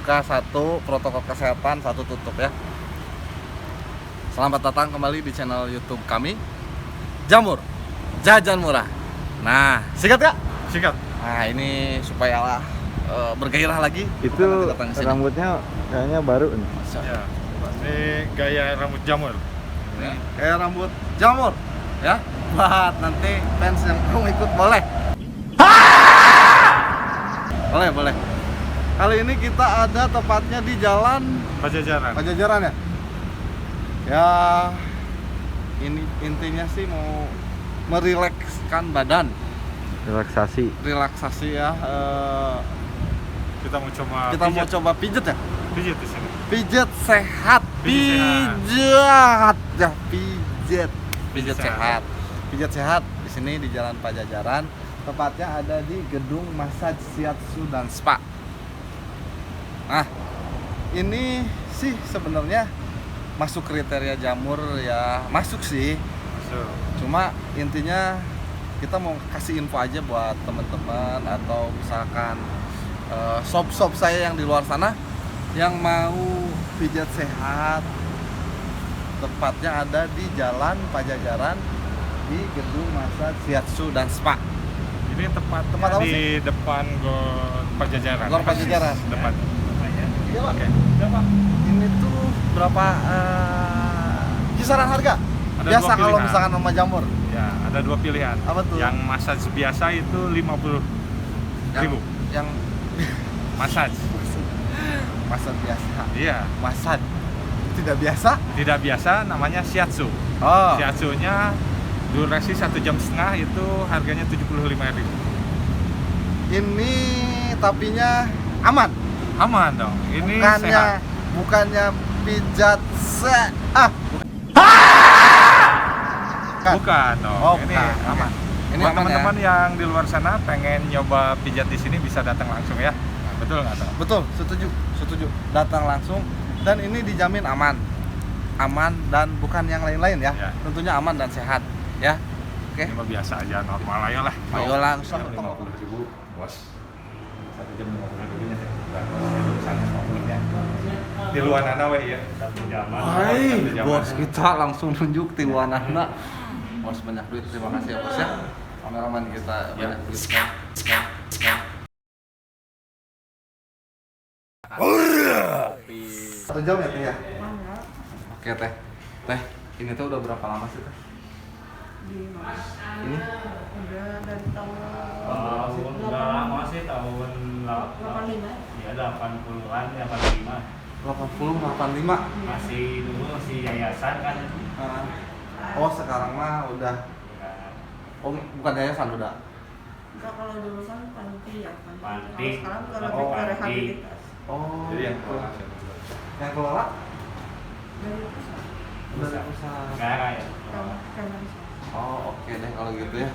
buka, satu protokol kesehatan, satu tutup ya. Selamat datang kembali di channel YouTube kami, Jamur Jajan Murah. Nah, sikat gak? Sikat. Nah, ini supaya bergairah lagi. Itu rambutnya kayaknya baru nih. Ya. Ini gaya rambut jamur. Ya, kayak rambut jamur ya. Buat nanti fans yang mau ikut boleh. Boleh. Kali ini kita ada tepatnya di Jalan Pajajaran ya. Ya, ini intinya sih mau merilekskan badan. Relaksasi ya. Kita mau coba pijet ya. Pijit di sini. Pijet sehat. Pijet sehat. Pijet sehat di sini di Jalan Pajajaran. Tepatnya ada di gedung massage shiatsu dan spa. Nah, ini sih sebenarnya masuk kriteria jamur ya, masuk sih. Cuma intinya kita mau kasih info aja buat teman-teman atau misalkan shop-shop saya yang di luar sana yang mau pijat sehat. Tepatnya ada di Jalan Pajajaran di gedung massage shiatsu dan spa. Ini tempat apa di sih? depan Gor Pajajaran. Gor Pajajaran. Depan. Iya, Pak. Oke. Berapa? Ini tuh berapa kisaran harga? Ada Biasa dua kalau pilihan. misalkan sama jamur. Ya, ada dua pilihan. Apa tuh? Yang massage biasa itu 50.000. Yang Massage. massage biasa. Iya. Massage tidak biasa? Tidak biasa namanya shiatsu. Oh. Shiatsunya durasi 1,5 jam itu harganya 75.000. Ini tapinya aman. Aman dong. Ini sehat. Bukannya pijat Bukan dong. Oh, ini bukan. aman. Ini Buat aman teman-teman yang di luar sana pengen nyoba pijat di sini bisa datang langsung ya. Betul nggak dong? Betul, setuju. Datang langsung dan ini dijamin aman dan bukan yang lain-lain ya. Ya. Tentunya aman dan sehat ya. Oke. Ini mah biasa aja, normal aja lah. Ayolah, 50.000 bos. 1 jam 50.000 nya. Di luar nana weh ya. 1 jam. Hai, bos kita langsung nunjuk tiluanana. Bos banyak duit, terima kasih ya bos ya. Kameraman kita banyak duit. 1 jam ya teh ya. Oke teh. Teh, ini tuh udah berapa lama sih teh? Ini? Udah dari tahun Udah lama sih, tahun 85. ya 80-an, 85. 85. Masih dulu masih yayasan kan. Oh sekarang mah udah. Oh bukan yayasan udah. Enggak, kalau dulu kan panti ya, Panti. Kalau sekarang kalau Oh, lebih ke panti. rehabilitas. Oh. Jadi yang kelola. Yang kelola Dari pusat. dari usaha. Negara ya. Kemensos. Oh oke deh kalau gitu ya.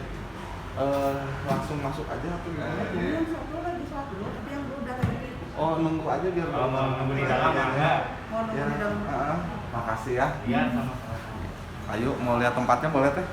Langsung masuk aja atau gimana? Yang satu lagi satu, tapi yang dulu udah kayak gitu. Oh nunggu aja biar. Kalau mau nunggu di dalam enggak? Mau Ya, nunggu di dalam. makasih ya. Iya, sama. Ayo mau lihat tempatnya boleh teh?